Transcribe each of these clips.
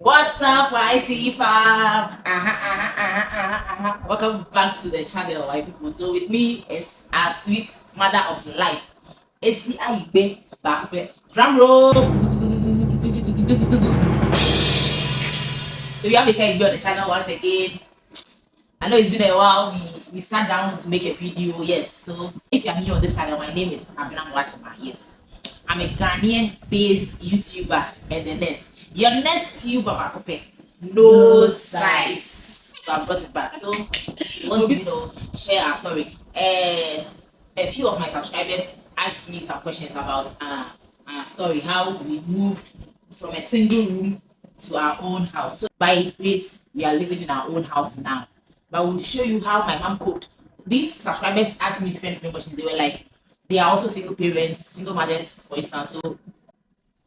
What's up, IT fam? Welcome back to the channel, my people. So with me is our sweet mother of life, Esi Aigbe Bakwe. Drum roll. So we have Esi Aigbe on the channel once again. I know it's been a while. We sat down to make a video. Yes. So if you are new on this channel, my name is Abinam Watima. Yes. I'm a Ghanaian-based YouTuber and the next. Your next tuber, Bakope, no size. So I've got it back. So we want to, share our story. As a few of my subscribers asked me some questions about our story, how we moved from a single room to our own house. So by His grace, we are living in our own house now. But we'll show you how my mom coped. These subscribers asked me different questions. They were like, they are also single parents, single mothers, for instance. So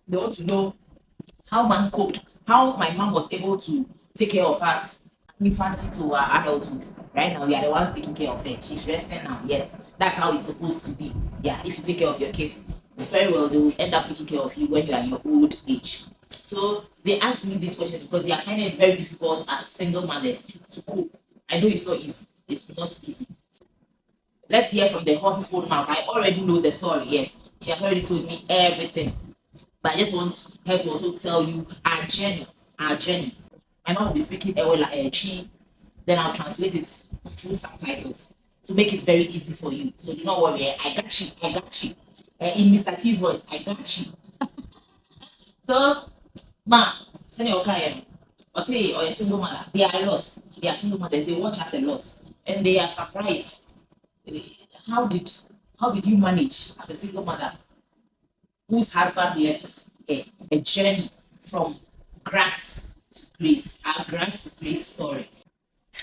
they want to know how mom coped, how my mom was able to take care of us infancy to our adulthood. Right now, we are the ones taking care of her. She's resting now. Yes, that's how it's supposed to be. Yeah, if you take care of your kids, very well, they will end up taking care of you when you are in your old age. So they asked me this question because they are finding it very difficult as single mothers to cope. I know it's not easy. It's not easy. Let's hear from the horse's own mouth. I already know the story. Yes, she has already told me everything. But I just want her to also tell you our journey. Our journey. My mom will be speaking Chi, then I'll translate it through subtitles to make it very easy for you. So do not worry. I got you. I got you. In Mr. T's voice, I got you. So, ma, send your client. Or say, or a single mother. They are a lot. They are single mothers. They watch us a lot, and they are surprised. How did how did you manage as a single mother whose husband left a journey from grass to grace, our grass to grace story?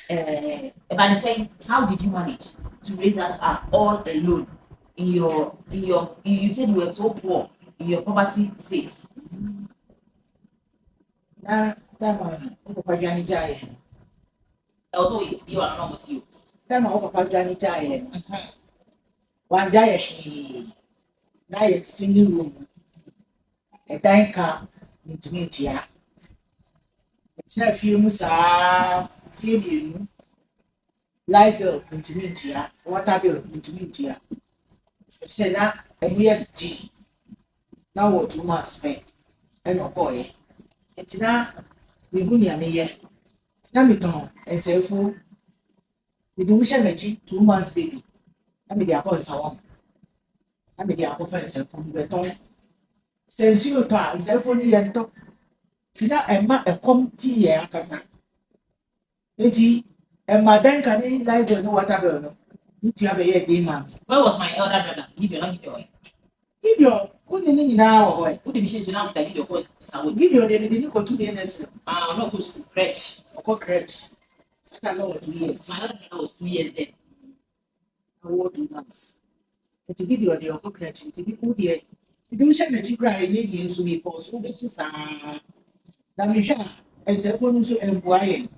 But saying, how did you manage to raise us all alone you said you were so poor in your poverty states? Na tama o papa dwane gyae. Also, you are not with you. Tama o papa dwane gyae. Wan gyae hwee. Na yɛ single room. Ɛdan ka ntumi ntua. Ɛtena fie mu saa fie mienu. Light bill ntumi ntua. Water bill ntumi ntua. Sɛ na ɛmu yɛ di. Na wɔ 2 months pɛ ɛna ɔkɔɔɛ. Ɛtena mehu nea meyɛ. Na metɔn nsɛmfo. Mede wo hyɛ m'akyi 2 months baby. Na mede akɔ nsawam. Na mede akɔfa nsɛmfo bi bɛtɔn. Sɛ nsuo tɔ a nsɛmfo no yɛ ntɔ. Nti na ɛma ɛkɔm ti yɛ akasa. Nti ɛma dan ka ne light bill ne water bill no. Ntua bɛyɛ den ma me. Where was my elder brother? Gideon. Gideon, wo ne ne nyinaa wɔ hɔ ɛ. Who did she now with Gideon? Gideon de ne kɔtu de nɛsɛ. No, go to crèche. Ɔkɔ crèche. Saka na wɔ 2 years. My elder brother was 2 years then. Awɔ 2 months. Nti Gideon de ɔkɔ crèche. Nti bi wo deɛ. Nti wo hyɛ m'akyi kora ɛnyɛ yie nso bi kɔ so bɛso saa. Na mehwɛ a nsɛmfo no nso ɛmboa yɛn.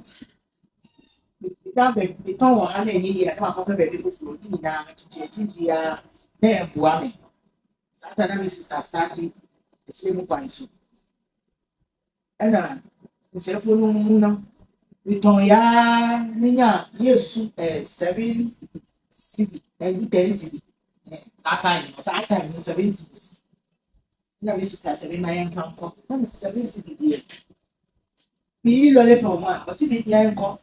Betɔn wɔ ha na ɛnyɛ yie a na makɔpɛ baabi foforɔ. Ne nyinaa kyikyi a na ɛmboa me. Saa ta na me sister starte ɛsɛ mu kwan so. Ɛna nsɛmfo no mu no betɔn yaa menya yesu 7 cedi and 10 cedi. Saa time no 7 cedis. Na me sister 7 na yɛn kan kɔ. Na me sister 7 cedi deɛ. Bi lɔle fa ɔmo a ɔsi bi yɛn kɔ.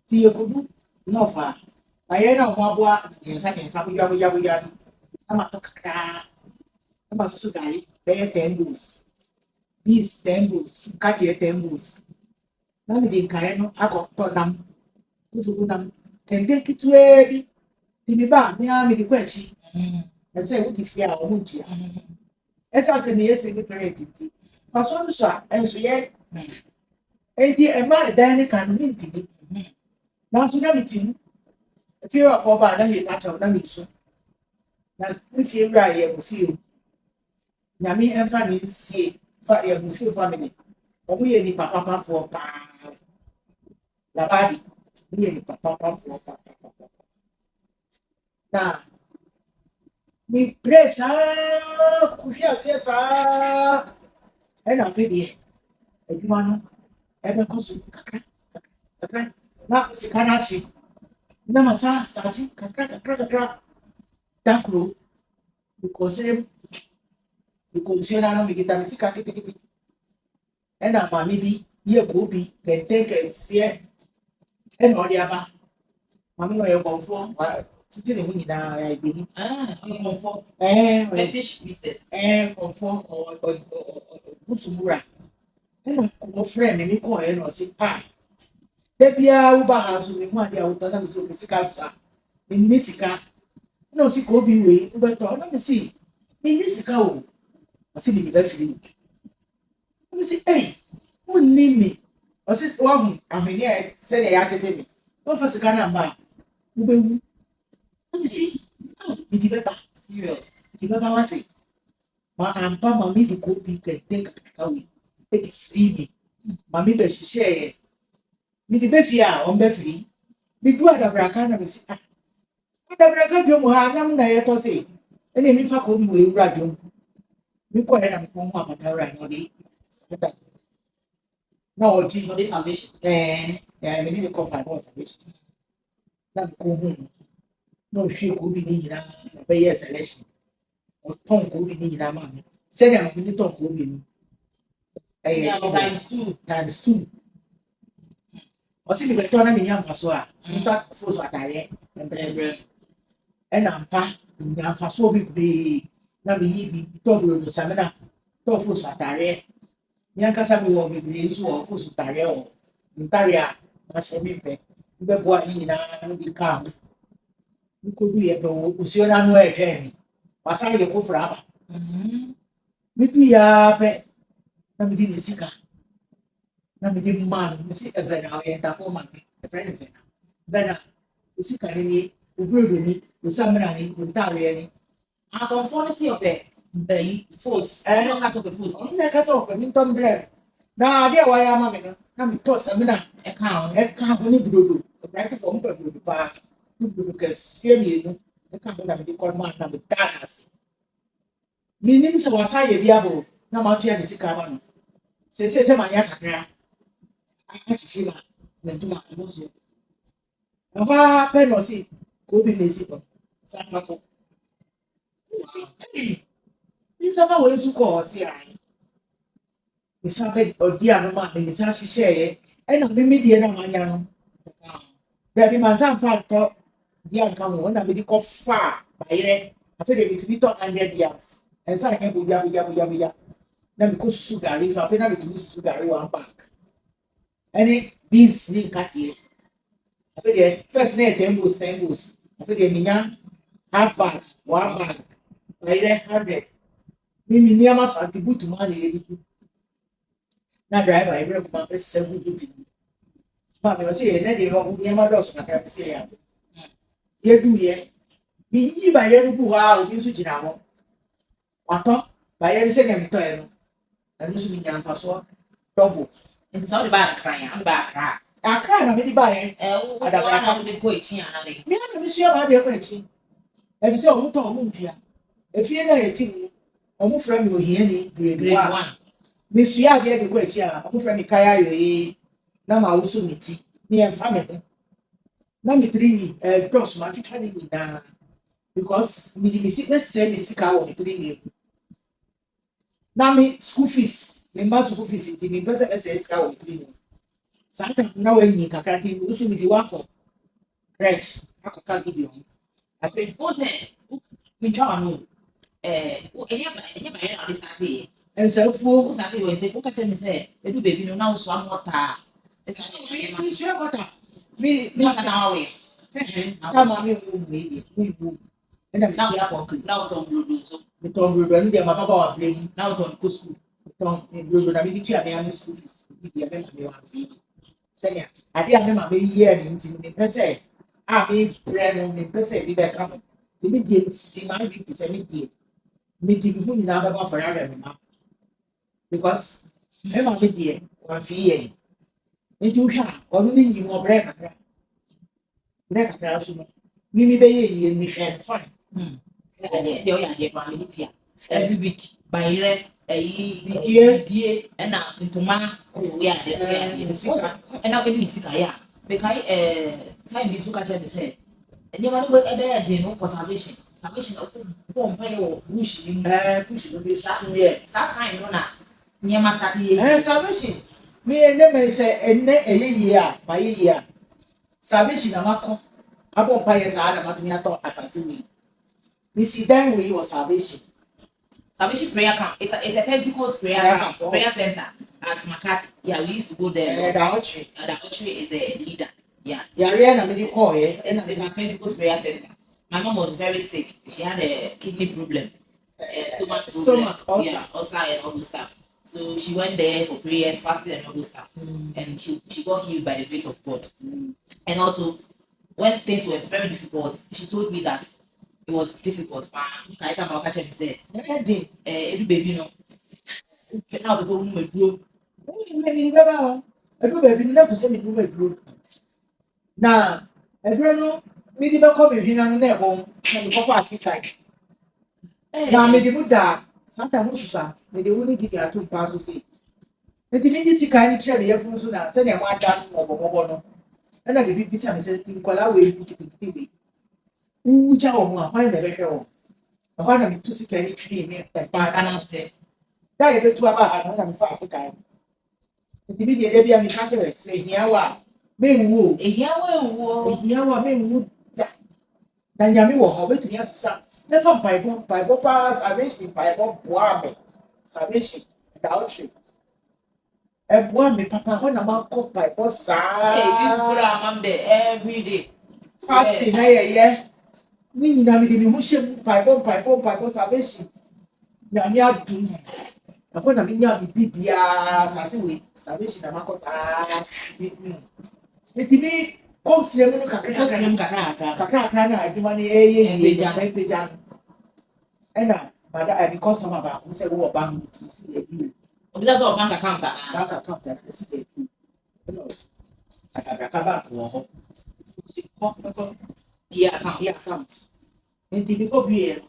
Ti yɛ kodu na ɔfa. Na yɛn na ɔmo aboa kensa boya no. Na ma tɔ kakra. Na ma soso gari bɛyɛ 10 bowls. Beans 10 bowls. Nkateɛ 10 bowls. Na me de nkaeɛ no akɔtɔ nam. Kusuku nam. Kɛntɛn ketewa bi. Ti mi ba me a me de kɔ akyi. Ɛm sɛ wodi fie a ɔmo ntua. Ɛsɛ asɛ me yɛ single parent nti. Fa so nso a ɛnso yɛ. Enti ɛma ɛdan ne ka no me ntini. Nanso na me tim. Fie wɔ afɔ ba na yɛ pakyɛw na me so. Na me fie wura yɛ mo fie. Nyame ɛmfa ne nsie fa yɛ mo fie family. Ɔmo yɛ nipa papafoɔ paa. Labadi. Me yɛ nipa papafoɔ paa. Na me pray saa kuhwe ase saa. Ɛna afɛ deɛ adwuma no ebe koso kakra na sika na hye na masa starting kakra dakro because na no me kita me sika kete na maame bi ye ko bi kente kese na odi aba maame no ye konfo titi ne hu nyina ya ibeni konfo fetish business konfo busumura na ko friend me ko e no si da bia wo ba ha so me hu ade a wo ta na me so me sika sa me ni sika na o sika obi we wo beto na me si me ni sika o si me ni ba firi me si wo ni me o si wo hu ahwene e se ne ya tete me wo fa sika na mba wo be wu me si me di beba serious di beba wati ma ampa ma me di ko bi kente kakaka we e di free me ma me be hihye me di be fi a on be free me du adabraka na me si adabraka dwom ha na na ye to se ene mi fa ko bi we wura dwom mi ko na mi ko mu apata wura no de sada na oji no this salvation me ni ko pa no salvation na mi ko hu no hwe ko bi ni nyina na be yes selection o ton ko bi ni nyina ma mi se na mi ni ton ko bi ni times 2 o si mi be to na mi nyam fa so a nta fo so atare embre na mpa nyam fa so bi na mi yi bi to bro samina to fo so atare ni ankasa mi wo bebre nso wo fo so atare o ntare a na hye mi pe be bo a ni nyina no bi ka nko du ye pe wo usio na no e twen mi wasa ye foforo aba mi tu ya pe na mi di ni sika na mi di man mi si evena o ye ta fo man mi e friend evena sika ni obrodo ni osamra ni ntare ni akonfo si ope bayi force no ka so pe force on na ka so pe mi ton bre na ade wa ya ma mi no na mi to samina e ka ho ni brodo price for mo pe brodo pa ni brodo ke sie mi no e ka ho na mi di ko ma na mi dance mi nim se wasa ye bia bo na ma to ya sika ma no se ma ya kakra a chichi ma na ntuma mo so wa pe no si ko bi mesi ko sa fa ko ni sa fa we su ko si ai ni sa be odi anu ma ni sa hihye ye e na me die na ma nya no da bi man sa fa to di anka mo na me di ko fa ba yire afi de bi to 100 years en sa nya bo ya na me ko su gari so afi na me tu su gari one pack any beans ni katie afi de first na 10 bus afi de minya half bag one bag ba yire 100 mimi ni ama so antibutu ma na yedi na driver e bere kuma pese se butu ma me o se ye na de ro ni ama do so na ka se ya ye du ye bi yi ba ye nu ha obi so gina ho wato ba ye se nyam to ye no anu so mi nyam fa so double nti sa o ba kran ya o ba kra akra na me di ba ye adabra ka de ko echi ana de me na me sua ba de ko echi e fi se o to o ntua e fi na ye ti o mu fra mi o hie ni grade 1 me sua de de ko echi a o mu fra mi kaya yo yi na ma wo so mi ti ni en fa me ho na me tiri ni cross ma twitwa ni na because me say me sika wo me tiri ni na me school fees me ma school fees ti me pese sika wo me tiri ni sata na we ni kakra ti usu mi di wako rich akoka gideon afi o se mi twa no enye ba ye na de start e ensefo o start we se o ka che me se edu baby no na o so amota e sa mi sure kota mi no sa na we kama mi mu mi bu ena mi ti akon na o ton blodo so mi ton bro ni de ma baba wa play na o ton ko school ton bro na mi ti a me school fees bi de me ma me wa fi senya ade a me ma me ye ni nti mi pese a me bre no mi pese bi be ka mo mi de si ma bi pese mi de mi di hu ni na baba for ya me ma because me ma me de wa fi ye nti hwa onu ni nyi mo bre kakra so no mi be ye ye mi hwe fine de o ya de family tia every week by year die and ntoma yeah sika and now any sika yeah because time bi so ka che me say and you want to be dey no conservation ko mpa yo bush ni push no be so ye that time no na nyema start ye salvation me ene me say ene eyeyi a ma yeyi a salvation na makọ abo pa ye sa na matumi ato asase wi me see dan we was salvation prayer camp. It's a Pentecost prayer center at Makati. Yeah, we used to go there. the archery Is the leader. Yeah. Yare na me dey call ye It's a Pentecost prayer center. My mom was very sick. She had a kidney problem, stomach ulcer. Yeah, ulcer and all those stuff. So she went there for prayers, fasting, and all those stuff. And she got healed by the grace of God. And also, when things were very difficult, she told me that it was difficult. Kaita Mawakache said, every baby, no. Now, the woman with blue. Maybe never. Every baby never say me do me blue. Na ebere no me di be come hwina no na ebo na me kofo atikai na me di mu da sometimes susa me di woni gidi atum pa so se me di me di sika ni chere ye fun so na se na mo ada no bobo no na me bi bisa me se tin kola we kiti we uja o mo a na be hwe o ho na me tu sika ni twi me e pa kana se da ye betu aba ha no na me fa sika me di de bia me ka se hia wa me nwu ehia wa me nwu na nyame wɔ hɔ obetumi asesa na fa mpaebɔ paa salvation mpaebɔ boa me salvation adultery ɛboa me papa hɔ na makɔ mpaebɔ saa every day. fasting na yɛyɛ ne nyinaa mede me ho hyɛ mu mpaebɔ salvation nyame adom ɛhɔ na menya biribi biara asase wei salvation na makɔ saa metumi ɔsrɛ mu no kakrakra na adwuma no ɛyɛ yie ɛpagya no ɛna mada because mama baako sɛ wowɔ bank ti si baabi Obi that's all bank account bank account na si baabi ɛna akabraka bank wɔ hɔ si kɔ account nti before bi yɛ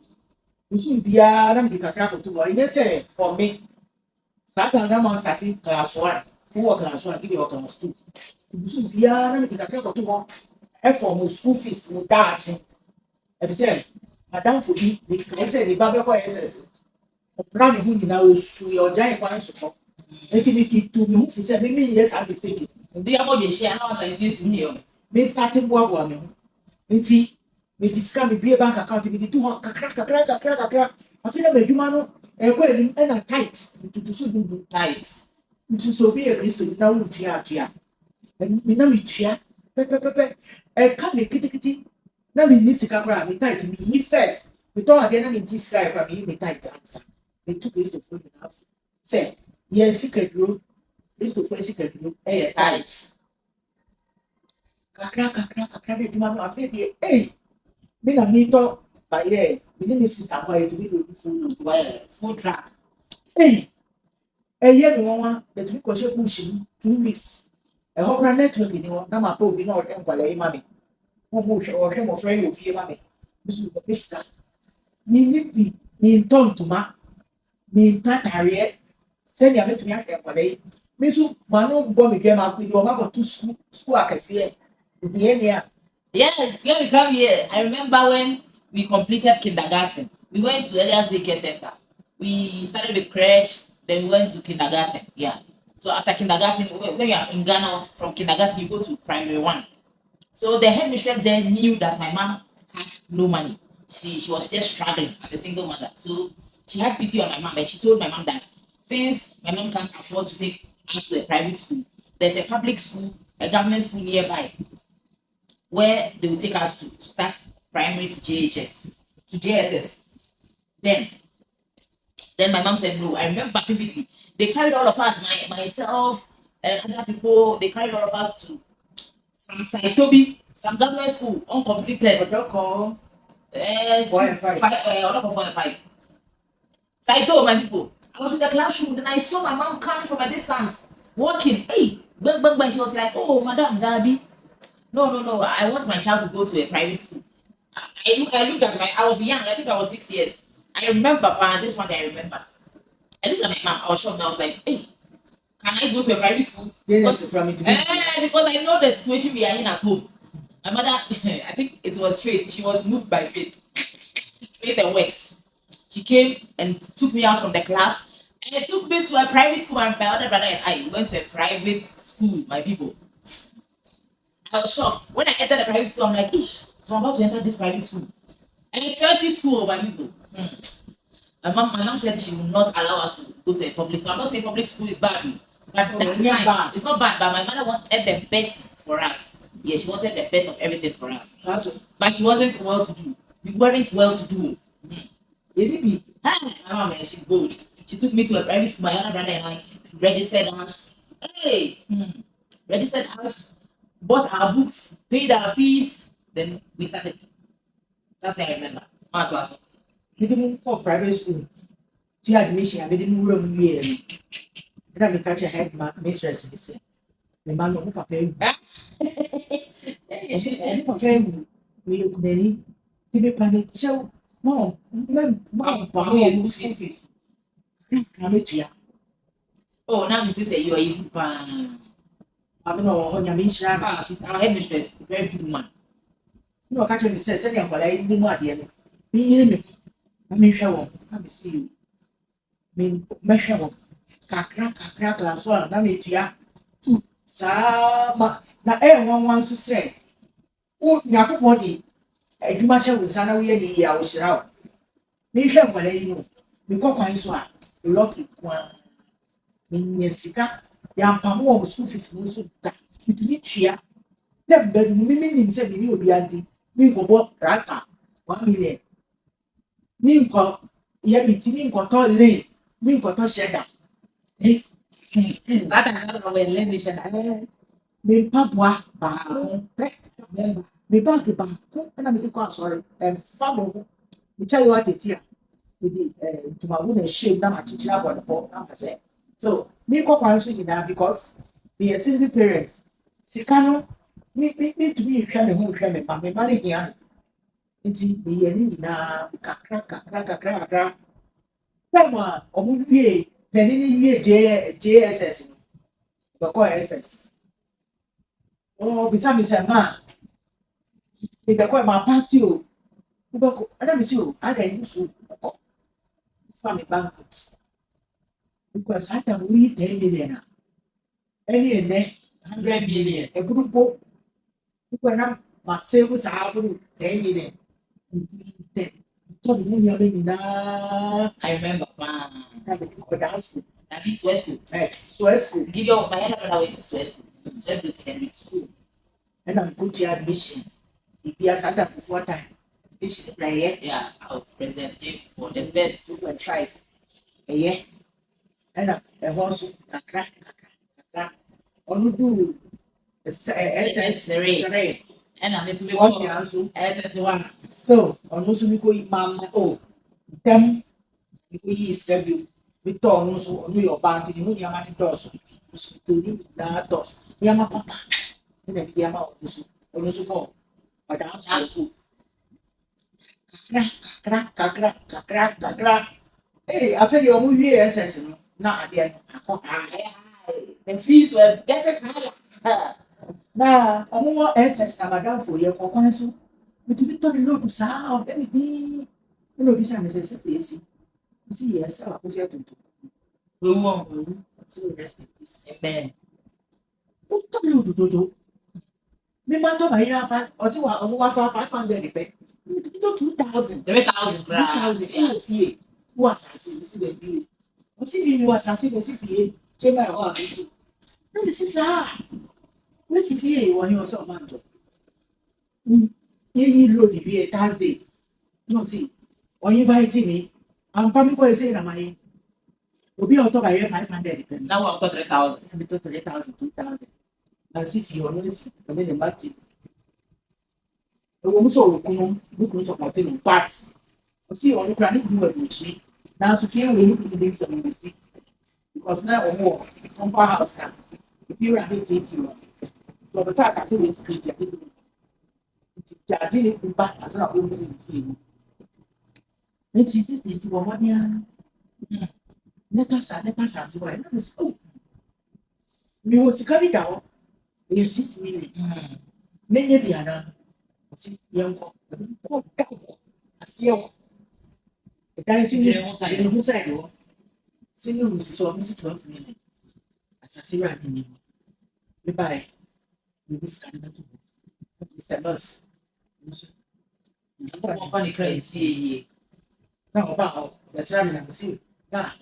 nso biara na mede kakra koto hɔ ɛnyɛ sɛ for me saa time na ma start class 1 wowɔ class 1 bi wɔ class 2 nso biara na mede kakra koto hɔ ɛfɔ mo school fees mo daakye ɛfisɛ madamfo bi nkae sɛ ne ba bɛkɔ ss ɔpra ne ho nyinaa osu yɛ ɔgya yɛ kwan so kɔ nti metutu me ho fi sɛ memeyɛ saa mistake obi abɔ bɛhyia na wasa nsuo si mu yɛ me start boaboa me ho nti mede sika mebie bank account mede to hɔ kakra afei na m'adwuma no ɛkɔ anim ɛna tight ntutuso dudu tight nti sɛ obi yɛ kristo na wontua atua na metua pɛpɛpɛpɛ ɛka me kitikiti na me ni sika koraa me tight me yi first me tɔn adeɛ na me gyi sika yɛ koraa me yi me tight ansa me tu kristofo nyinaa fo sɛ yɛn sika duro kristofo sika duro ɛyɛ tight kakra de adwuma no afei deɛ ei me na me tɔ bayɛ me ne me sista hɔ ayɛ to me de obi food truck ei ɛyɛ me nwanwa yɛtumi kɔhyɛ bush mu 2 weeks ɛhɔ koraa network ni hɔ na ma pa obi na ɔde nkwalaa yi ma me ɔhwɛ mmɔfra yi wɔ fie ma me nso ɔpɛ sika menni bi mentɔ ntoma mentɔ atareɛ sɛnea mɛtumi ahwɛ nkwalaa yi me nso mano bɔ me dua ma akɔ deɛ ɔma akɔto school akɛseɛ ohiani yes let me come here. I remember when we completed kindergarten we went to Elias Daycare Center. We started with crèche, then we went to kindergarten. Yeah. So after kindergarten, when you are in Ghana, from kindergarten you go to primary 1. So the headmistress there knew that my mom had no money. She was just struggling as a single mother. So she had pity on my mom and she told my mom that since my mom can't afford to take us to a private school, there's a public school, a government school nearby where they will take us to start primary to JSS. Then my mom said no. I remember vividly. They carried all of us, myself and other people, they carried all of us to some Saitobi, some government school, uncompleted. Odoko 4 and 5. Odoko 4 and 5. Saito, my people. I was in the classroom, then I saw my mom coming from a distance, walking. Hey, bang, bang, bang. She was like, oh, Madam Darby. No. I want my child to go to a private school. I looked at I was young, I think I was 6 years. I remember, this one I remember. I looked at my mom. I was shocked. I was like, hey, can I go to a private school? Yes, from it. Because I know the situation we are in at home. My mother, I think it was faith. She was moved by faith. Faith and works. She came and took me out from the class and it took me to a private school. And my other brother and I went to a private school, my people. I was shocked. When I entered the private school, I'm like, ish, so I'm about to enter this private school. And it's expensive school, my people. My mom said she will not allow us to go to a public school. I'm not saying public school is bad, but that time, bad. it's not bad. But my mother wanted the best for us. Yeah, she wanted the best of everything for us. But she wasn't well to do. We weren't well to do. Be. My mom, she's good. She took me to a private school. My other brother and I registered us. Hey, registered us, bought our books, paid our fees. Then we started. That's what I remember. What was it? We didn't go private school. She admission, I didn't room here. And I catch a head mistress. He said, the man of papa. Papa, we many. Give me panic. Show, mom, papa, school fees. Oh, now Mrs. Say you are a good I don't know on your mission. She's our headmistress, very good woman. No, catch me says, any of what I knew what dear. Me, hear me. I may show. Let me see you. Me, measure. Kakra, class one. Let me tear. Two. Sama. Now, everyone wants to say, oh, Yakupodi. A Jumasha with Sana, we any year, I was out. Me, have what I know. Me, go quite so. Lucky one. Me, Sika. Yampamo school fees, no so that. You need cheer. Them bed meaning himself in you be anti. Me go bought rasta 1 million. Me go yeah me tini go to lay. Me go to share. Yes. That I don't know when let me share that. Me papa ba. Me back ba. And I'm going sorry. And family. Me tell you what it here. With the to my own shame na my chichira about the pop na share. So me go kwanso nyina because me a single parent. Sikano me to be hwɛ me ba me ma ne hia nti me yɛ ne nyinaa kakra time a ɔmo wie pɛni ne wie JSS no bɛkɔ SS bisa me sɛ ma me bɛkɔ ma pass o wobɛkɔ ɛna me si o ada yi so bɛkɔ fa me banquet because that time we 10 million a ɛne ɛnɛ 100 million ɛburu mpo wobɛ na ma save saa buru 10 million. I remember. That is Suesco. Gideon, my other brother went to Suesco. Suesco Secondary School. And I'm good to admission. If you are Santa before time, admission right? Yeah, our president for the best 2.5 a year. And a horse, kakra. On do SS3. And I'm missing Portia Asante. SS1. So, on also we go mama oh them we go schedule we talk also on your band in the money does to that dog. Yama papa. And then Yama also for but that's so kakra. Hey, I feel your movie SS now again. The fees were getting higher. Na ọmọ wọ SS na madam fo yẹ kọ kwan so bitumi tọ ne lóòdù sáà ọbẹ mi dín ẹna obi sá mi sẹ sista esi esi yẹ ẹsẹ wa kó sí ẹtuntun ewu so rest in peace ó tọ ne lóòdù dodo mi máa tọ bàyí ra 5 ọsí wa ọmọ wa tọ 500 pẹ mi tọ 2000 ẹ fi yẹ wọ asase mi si bẹẹ bi o ọsí mi wọ asase mi si fi yẹ jẹ báyìí ọ àbí tu ẹ mi si sáà. Where's the PA when you also man job? You load the PA Thursday. No, see, when you invite me, I'm probably going to say that my will be out of 500. Now I'm talking 3,000. I'm talking 3,000, 2,000. And see if you always and then the batty. Also, look supporting parts. See, on the chronic movement, now so feel we look at the some you see. Because now or more, on house now. If you are 80. But the task is secret. Judging it back as an almost in the field. It is this one. Let us as well. Oh, me was carried out. Yes, 6 million. Many Biana. See, young cock. I see the dancing in whose side. Singing Mrs. or Mrs. 12 million. As I say, right in you. Goodbye. This kind of Mr. Bus. Funny crazy. Now about the surrounding I'm seeing. Now,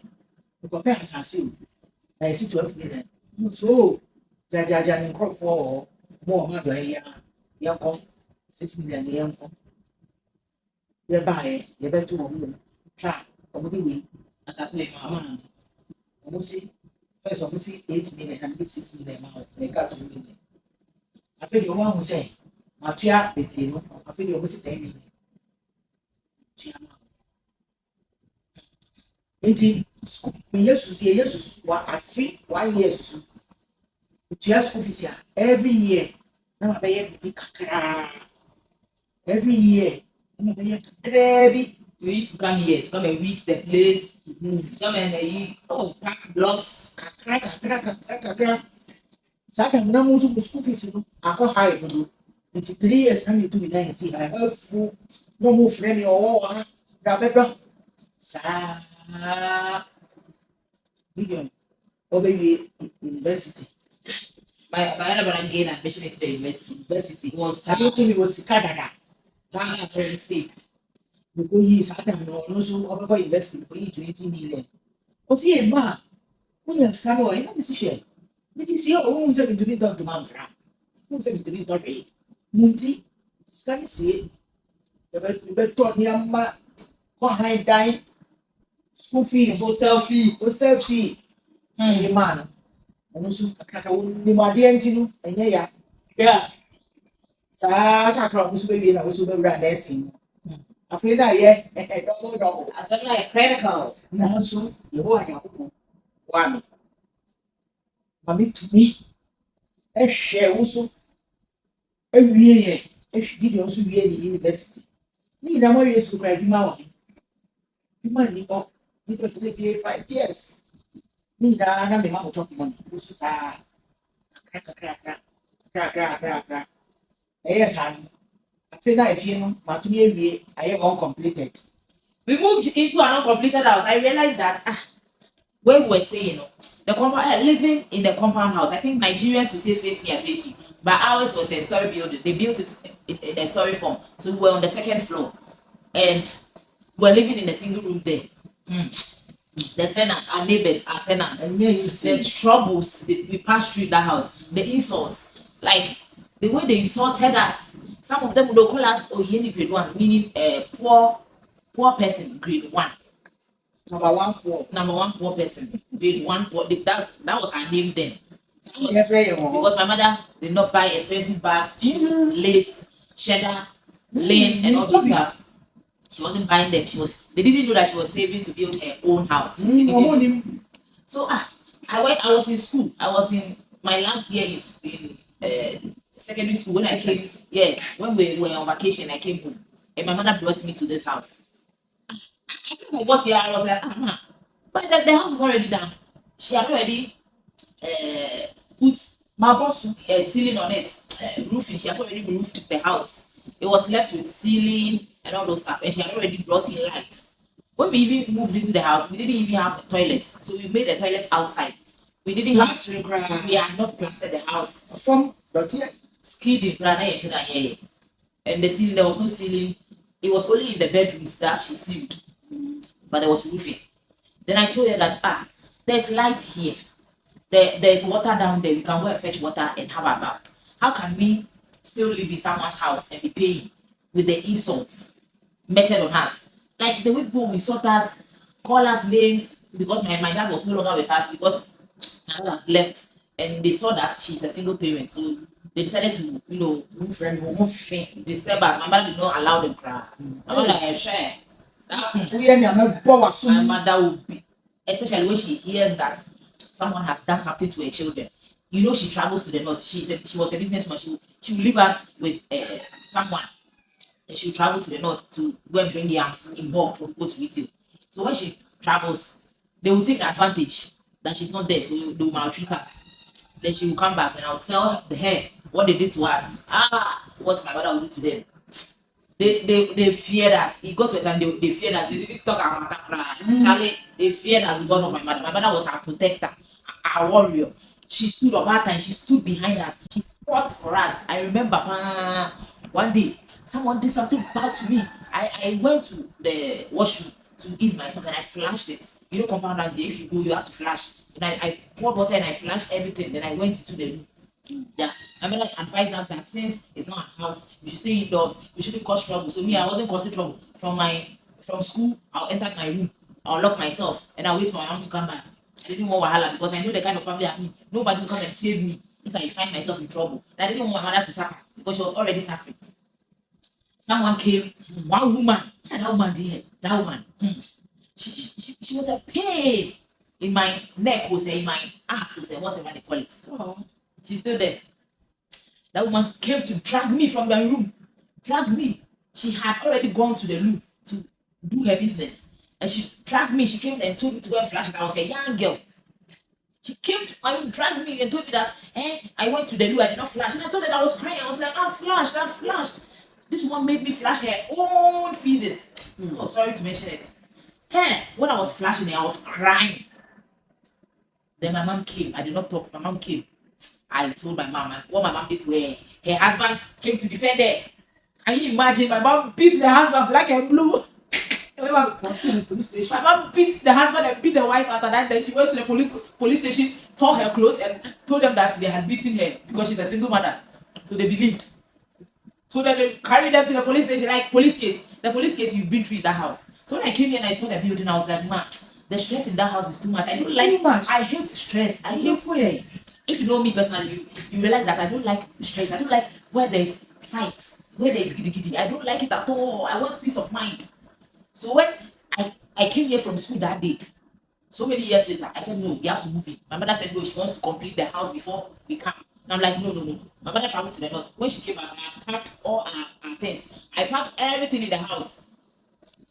the compare as I see. I see 12 million. So, Jaja and crop for more mother, young con 6 million, young con. You buy, you bet 2 women. Try, or would we? As I say, Man, almost see. First, almost see 8 million and 6 million. They got 2 million. I feel you want to say, Matia, I feel you almost 10 million. Nti yɛ susu wa afe 1 year susu otua school fees a every year na ma bɛyɛ bibi kakraa every year na ma bɛyɛ kakraa bi. we used to come here to come and read the place. Some and pack blocks. Kakra saa time na mo nso mo school fees no akɔ high dodo nti 3 years na mi tu mi na nsi high afu na mo frɛ mi ɔwɔ wa da bɛdɔ saa million ɔbɛwie university. My other brother gained admission into the university. Was I don't think it was sika dada. my friend said. Because he is Adam no so over investment for 20 million. Because he a man, when you scan or any decision. Did you see who is going to be done to Manfra? Who's going to be done? Munti, scan see. You better talk near ma. High dine. School fees, hostel fee. A man. And also, Kaka wouldn't my dear and Yeah. Saa kakra musu be wie na musu be wura nursing. Afei na ye double. As I'm like critical. Nanso yeho anyakopo wa me. Mami tumi ehwe wo so ewie ye. Gideon so wie ni university. Ni na mo ye school cry ma wa. Juma ni o. Ni to 5 years. Ni na me ma mo chop money. Musu saa. Kakra. Yes, I feel that if you know, I am uncompleted. We moved into an uncompleted house. I realized that where we were staying, the compound living in the compound house. I think Nigerians will say face me and face you, but ours was a story building. They built it in a story form, so we were on the second floor, and we're living in a single room there. The tenants, our neighbors, our tenants, And yeah, you see, the troubles we passed through in that house, the insults, like the way they insulted us. Some of them would call us Oyeni grade 1, meaning poor person grade 1. number 1 poor. Number 1 poor person grade 1 poor. That was her name then. Because my mother did not buy expensive bags, shoes, lace, cheddar, linen, and all this stuff. She wasn't buying them. They didn't know that she was saving to build her own house. So I was in school. I was in my last year in secondary school when I came. Yeah, when we were on vacation, I came home, and my mother brought me to this house. I got here, I was like, but the house is already done. She had already put my boss ceiling on it, roofing. She had already roofed the house. It was left with ceiling and all those stuff, and she had already brought in lights. When we even moved into the house, we didn't even have a toilet, so we made a toilet outside. We didn't have. We had not plastered the house. From the skidding, and the ceiling, there was no ceiling. It was only in the bedrooms that she sealed, but there was roofing. Then I told her that there's light here. There's water down there. We can go and fetch water and have a bath. How can we still live in someone's house and be paying with the insults meted on us? Like the way people insult us, call us names because my dad was no longer with us because my dad left and they saw that she's a single parent. So they decided to, move disturb us. My mother did not allow them cry. My mother share. My mother will be, especially when she hears that someone has done something to her children. She travels to the north. She was a businesswoman. She will leave us with someone, and she'll travel to the north to go and bring yams in bulk from go to retail. So when she travels, they will take advantage that she's not there, so they will maltreat us. Then she will come back and I'll tell her what they did to us. What my mother will do to them. They feared us. It got to a time they feared us. They didn't talk about that. Charlie, they feared us because of my mother. My mother was our protector, our warrior. She stood up that time. She stood behind us. She fought for us. I remember one day someone did something bad to me. I went to the washroom to ease myself and I flashed it. You know, compounders, if you go, you have to flash. And I poured water and I flashed everything. Then I went into the room. Yeah, I mean, like advised us that since it's not a house, we should stay indoors. We shouldn't cause trouble. So me, I wasn't causing trouble. From school, I'll enter my room. I'll lock myself and I'll wait for my mom to come back. I didn't want wahala because I know the kind of family I'm in. Nobody will come and save me if I find myself in trouble. And I didn't want my mother to suffer because she was already suffering. Someone came, one woman, that woman did that woman. She was a pain in my neck, was in my ass, was whatever they call it. Oh. She's still there. That woman came to drag me from the room. Drag me. She had already gone to the loo to do her business. And she dragged me. She came and told me to wear flash. I was a young girl. She came to my room, dragged me and told me that I went to the loo, I did not flash. And I told her that I was crying. I was like, I flashed. This one made me flash her own feces. Oh, sorry to mention it. When I was flashing, I was crying. Then my mom came. I did not talk. My mom came. I told my mom what my mom did to her. Her husband came to defend her. Can you imagine? My mom beat the husband black and blue. My mom beat the husband and beat the wife after that. Then she went to the police station, tore her clothes, and told them that they had beaten her because she's a single mother. So they believed. So then they carried them to the police station, like police case. The police case you've been through in that house. So when I came here and I saw the building, I was like, man, the stress in that house is too much. I don't like. I hate stress. I hate it. If you know me personally, you realize that I don't like stress. I don't like where there's fights, where there's giddy giddy. I don't like it at all. I want peace of mind. So when I came here from school that day, so many years later, I said, no, we have to move in. My mother said, no, she wants to complete the house before we come. And I'm like, no. My mother traveled to the north. When she came back, I packed all our things. I packed everything in the house,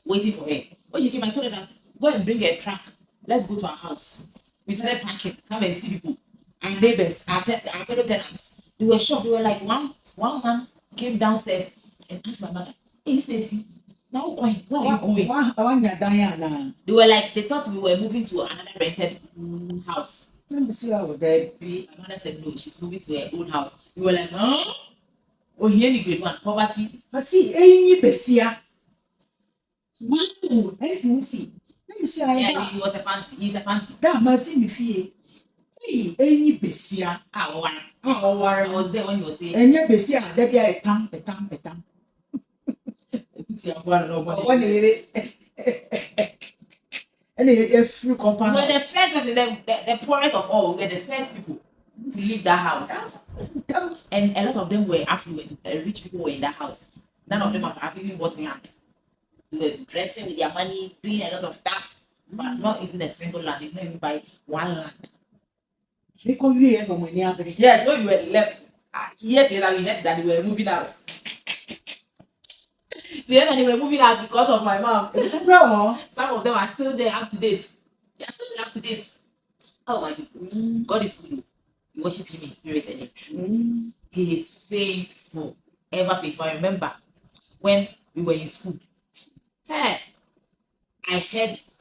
waiting for her. When she came, I told her that, go and bring a truck. Let's go to our house. We started packing, come and see people. Our neighbors, our fellow tenants. They were shocked. They were like, one man came downstairs and asked my mother, hey, Stacy, now where are you going? They were like, they thought we were moving to another rented house. Let me see how would that be. My mother said, no, she's moving to her own house. We were like, huh? Oh, here in grade 1, poverty. I see, any besia. Wow, I see Mufi. Let me see how he was a fancy. He's a fancy. That must see me fee. Hey, any besia. I was there when you were saying. Any besia, that be a tam. And a free compound. We're the first person, the poorest of all. We're the first people to leave that house. And a lot of them were affluent. Rich people were in that house. None of them have even bought land. They were dressing with their money, doing a lot of stuff, but not even a single land. They didn't even buy one land. Yes, when we were left, years later, we heard that they were moving out. We heard that they were moving out because of my mom. Some of them are still there up to date. They are still there up to date. Oh my God. God is good. We worship Him in spirit and in truth. He is faithful, ever faithful. I remember when we were in school. I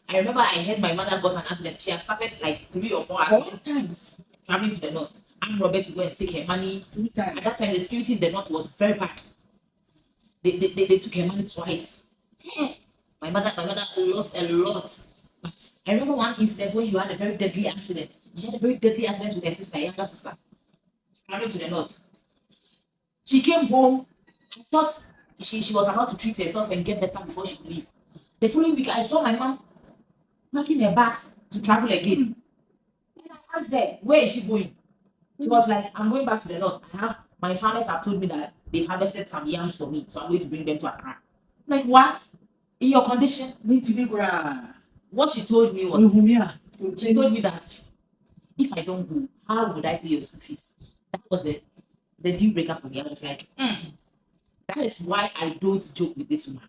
remember I heard my mother got an accident. She has suffered like 3 or 4 times traveling to the north. Armed robbers would go and take her money. 2 times. At that time, the security in the north was very bad. They took her money twice. My mother lost a lot. But I remember one incident when she had a very deadly accident. She had a very deadly accident with her sister, younger sister, traveling to the north. She came home. I thought she was about to treat herself and get better before she would leave. The following week, I saw my mom packing her bags to travel again. And I asked her, where is she going? She was like, I'm going back to the north. My farmers have told me that they've harvested some yams for me, so I'm going to bring them to Accra. Like, what? In your condition? What she told me was, she told me that if I don't go, how would I pay your school fees? That was the deal breaker for me. I was like, that is why I don't joke with this woman.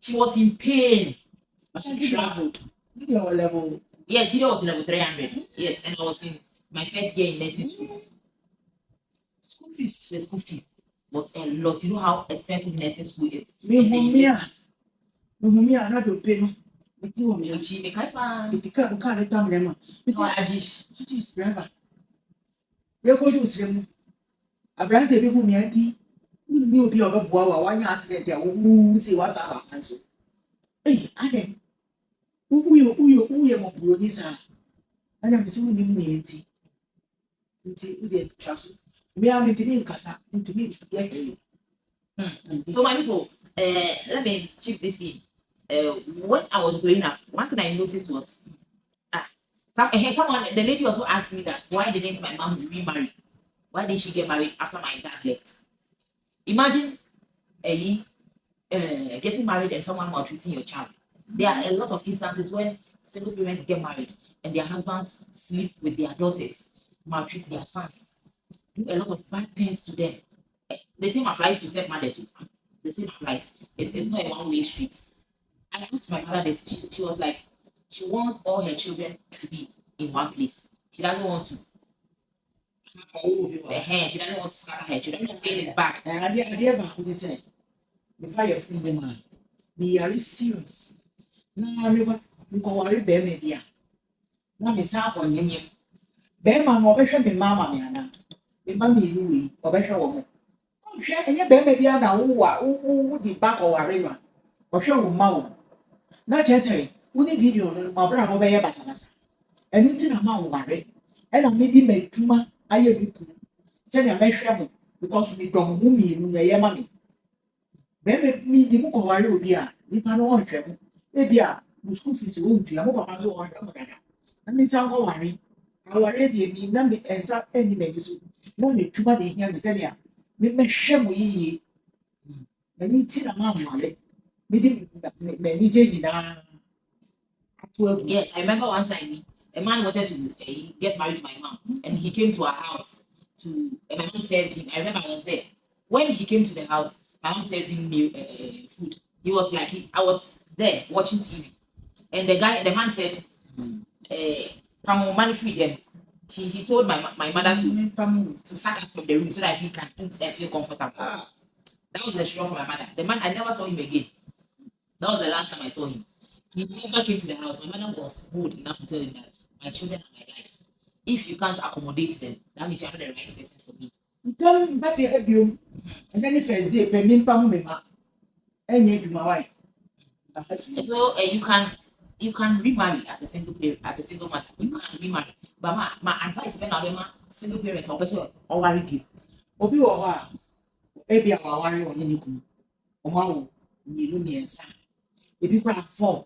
She was in pain, but she traveled. Video level. Yes, video was level 300. Yes, and I was in my first year in nursing school. School fees. The school fees was a lot. You know how expensive nursing school is. Mehumia na do pay no. Iti wo me. Chi me kai pa. Iti ka ne tam le ma. No ajish. Ajish brother. Ye ko do srem. Abrante bi hu me anti. Ni obi obeboa wa wanya accident ya wo say wasa ba kanso. Eh, ade. Uye mo bro ni sa. Anya me se wo ni mu enti. Nti wo de twaso. Me a me timi nkasa, ntimi ye. So my people, let me chip this in. When I was growing up, one thing I noticed was someone, the lady also asked me that why didn't my mom remarry? Why didn't she get married after my dad left? Imagine getting married and someone maltreating your child. There are a lot of instances when single parents get married and their husbands sleep with their daughters, maltreat their sons, do a lot of bad things to them. The same applies to stepmothers. The same applies. It's not a one-way street. I asked my mother this. She was like, she wants all her children to be in one place. She doesn't want to. She doesn't want to scatter her children. I'm not saying it's bad. Idea back what they say. Before you free the man, be very serious. Na me ko worry be me dia. Na me sa ko nyem. Be ma mo be hwe me mama me ana. Me ma me inu we, obehwe wo mo. Hwe enye be me bia na wo di back o worry no. Ohwe wo ma wo. Na che say, wo ni video no ma bra ho be ye basa basa. Eni ti na ma wo worry. E na me di madwuma aye mi ku. Se na me hwe mo because me dom mu mi enu ye ma me. Be me di mu ko worry obi a, nipa no on hwe mo. E bia, mu school fees wo ntua mo papa so on hwe mo dada. Na me san ko worry. Aware de mi na me ensa eni me so. Na me twuma de hia me se dia. Me hwe mo yiye. Eni ti na ma wale. Me di me ni je nyina. Yes, I remember one time a man wanted to get married to my mom, and he came to our house and my mom served him. I remember I was there. When he came to the house, my mom served him meal, food. He was like, I was there watching TV, and the man said, "Pamo, money free them." He told my mother to sack us from the room so that he can eat and feel comfortable. That was the straw for my mother. The man, I never saw him again. That was the last time I saw him. He never came to the house. My mother was bold enough to tell him that my children are my life. If you can't accommodate them, that means you're not the right person for me. Tell me, Buffy, you. And then the first day, Penny Pamma, and you, my wife. So you can remarry as a single parent, as a single mother. You can remarry. But my advice is when single parent or person or worry you. Obi wa ebi awaware woni ni ku. Omawo ni lu ni ensa. Ebi kura 4.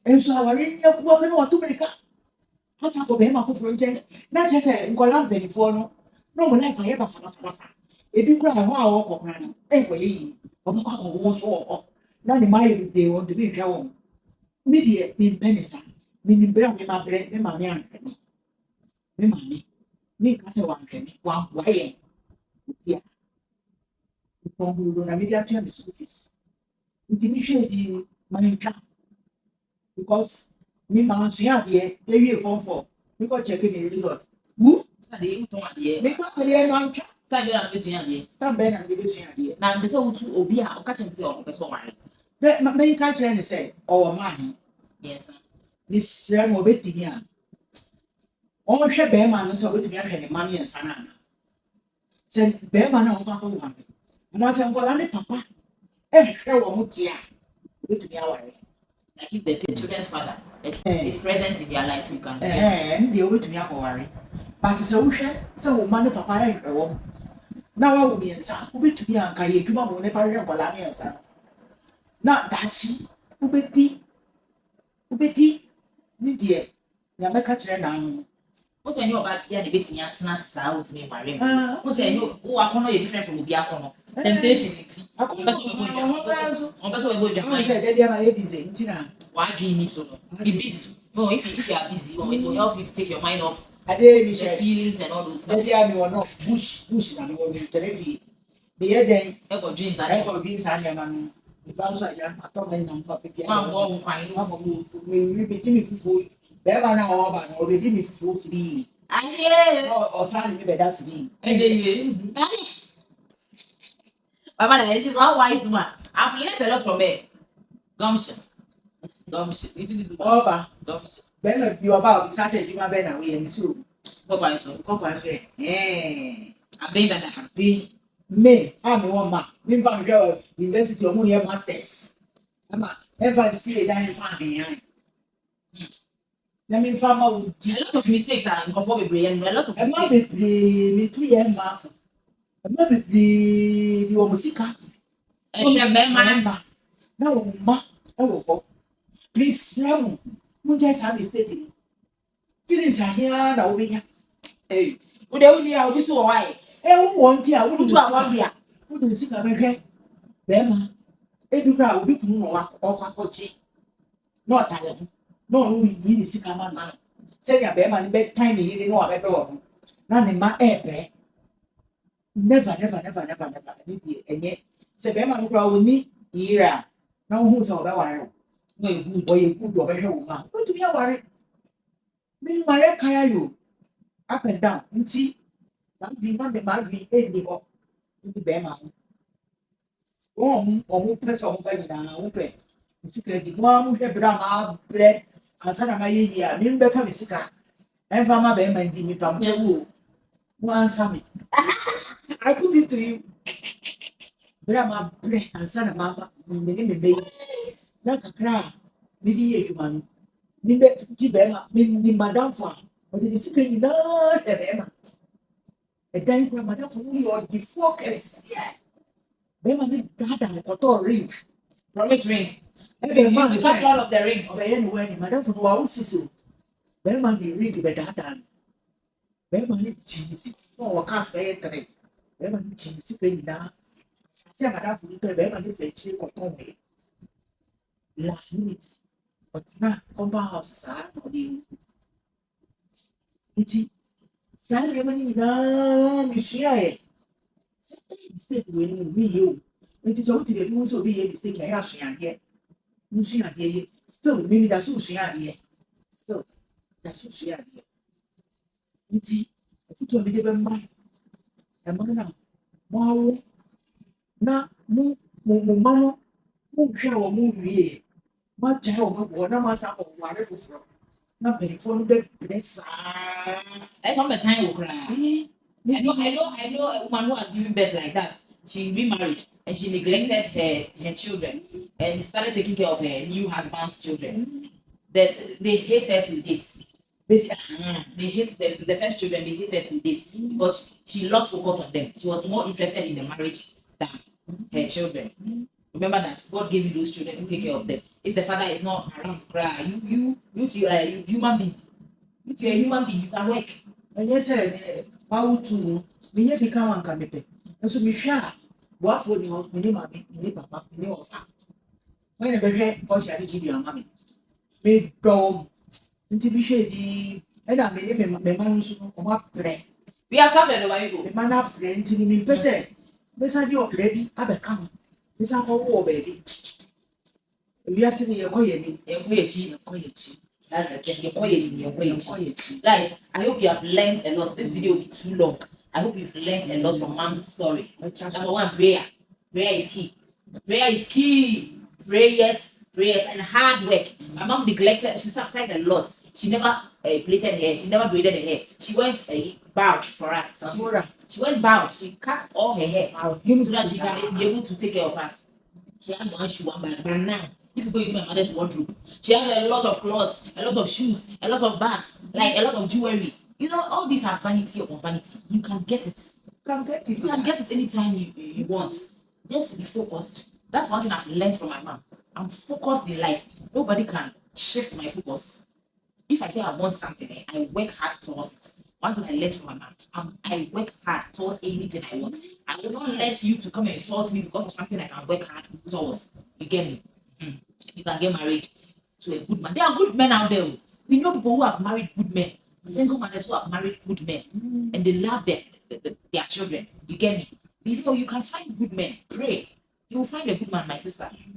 Enso aware nya ku obi no to America. Afa ko be ma foforo nche. Na che se nkola benifo no mo life aye basa. Ebi kura ho a wo kokora no. Enko yi. Omo kwa ko wo so o. Na ni mai bi de won to bi hwa won. Me de ni benisa. Me ni bra me ma bre me ma me an. Me ma me. Me ka se wan hwe me. Wan wa ye. Yeah. Na media to the school fees. Intimidation in Maninka because me man suya de we form 4 because checking the result. Who? Me talk the no ancha. Time na be suya de. Tam be na be suya de. Na be se wutu obi a o ka chem se o person ware. Me ka chere ne say o man. Yes. This same obetimi a. O hwe be man no say obetimi ahwe ne man yen sana na. Say be man na o ka ko ware. And I said, well, papa, and show what you are to be our like if the children's father is present in their life, you can and the way to me our worry. But it's a wish, so money papa and a woman. Now I will be in some who be to me and Kaye, you will never remember Lamy and son. Not that she who be dear, Yamaka Chena. What's a new about the bit in Yansas out to me, Marie? What's a new, oh, I can't know you're different from the Biacono. Temptation. I why do you need so? Be busy. No, if you are busy, it will help you to take your mind off the feelings and all those stuff. Yeah, me or not bush, and I will be telephone. The other I got dreams and man. Because I am a top and number of One kind of we begin if you better now or begin if you free. Or sign me better free. Baba, that is all wise woman. I've learned a lot from her. Gumption. Gumption. Isn't it? Oba. Gumption. Ben, you about Saturday, you might be away and so. Papa, so. Papa say, I've been that. I've been. Me, I'm a woman. Me from the university of Muya Masters. I'm ever see a dying family. Let me farm out. A lot of mistakes and conform with brain. A lot of I'm not mistakes. me 2 years math. I'm not be the Omusika. And she remember. Now, ma, oh, please, who just have mistake. Feelings are here now. We are. Hey, would they only have this why? Who want here? Who To our one beer. Who do you see? I'm here. Bema. Edu kra obi kunu ọkwa kọchi. No tale mu. No yi ni sika ma na. Say ya bema ni be tan ni yiri no abebe wo. Na ne ma ebre. Never. Ni die enye. Say bema no kra oni yira. Na wo hu so obe ware. No, you good. O ye good obe hwe wo ma. What to be ware? Me ma ye kaya yo. Up and down. Nti na bi na me ma bi eni ho. Ni bema ho. Ọmụ pẹsẹ ọmụ bẹ nyinaa ọmụ pẹ sika di mu amu hwẹ bere a maa brẹ ansa na ma yẹ yie a mi bẹ fa mi sika ẹnfa ma bẹ ma di mi pam kyẹ wo mu ansa mi I put it to you bere a ma brẹ ansa na ma mi ni mi bẹ yi na kakra a mi di yẹ adwuma no mi bẹ gyi bẹ ma mi madamfo a ọdi ni sika nyinaa hwẹ bẹ ma ẹdan kura madamfo no yẹ ọdi fo kẹsíẹ. Bema ni dada koto ring. Promise ring. Ebe ma You have all of the rings. Obe ni wedding madam for wa usisi. Bema ni ring be dada. Bema ni jinsi. No wa kas be tre. Bema ni jinsi pe ni da. Sase madam for to bema ni fechi koto we. Last minute. But na compound house sa no di. Iti. Sa bema ni na mi share. Mistake wey no me you. Nti so ti be bi so be mistake ya asuade. Nsuade ye. Still me da so usuade. Still da so usuade. Nti ati to me de be mma. E mo na mo na mu ma no mu hwe wo mu wie. Ma ja wo mo na ma sa ko ware foforo. Na perifo no be pressa. I come the time will cry. I know a woman who has given birth like that. She remarried and she neglected her children and started taking care of her new husband's children. They hate her to date. They hate the first children, they hate her to date because she lost focus on them. She was more interested in the marriage than her children. Remember that God gave you those children to take care of them. If the father is not around, cry. You human being. You're a human being, you can work. And yes, Paul too, me ye become one can be. And so me share what for you, me mammy, me papa, me offer. When a very Portia give you a mammy. Me dog into be shady, and I made him a man come up play. We have suffered over you. The man up friend to me per se. Beside your baby, I become. Miss Uncle War baby. We are sitting here quietly, and quiet. That's the thing. You're quiet. Guys, I hope you have learned a lot. This video will be too long. I hope you've learned a lot from mom's story. Number one, prayer. Prayer is key. Prayer is key. Prayers, and hard work. My mom neglected. She sacrificed a lot. She never plaited hair. She never braided her hair. She went bowed for us. She went bowed. She cut all her hair so that she can be able to take care of us. She had one shoe, one bag, but now, if you go into my mother's wardrobe, she has a lot of clothes, a lot of shoes, a lot of bags, like a lot of jewelry. You know, all these are vanity upon vanity. You can get it. You can get it anytime you want. Just be focused. That's one thing I've learned from my mom. I'm focused in life. Nobody can shift my focus. If I say I want something, I work hard towards it. One thing I learned from my mom, I work hard towards anything I want. I will not let you to come and insult me because of something I can work hard towards. You get me? You can get married to a good man. There are good men out there. We know people who have married good men, single mothers who have married good men, and they love their children. You get me? You know, you can find good men. Pray. You will find a good man, my sister.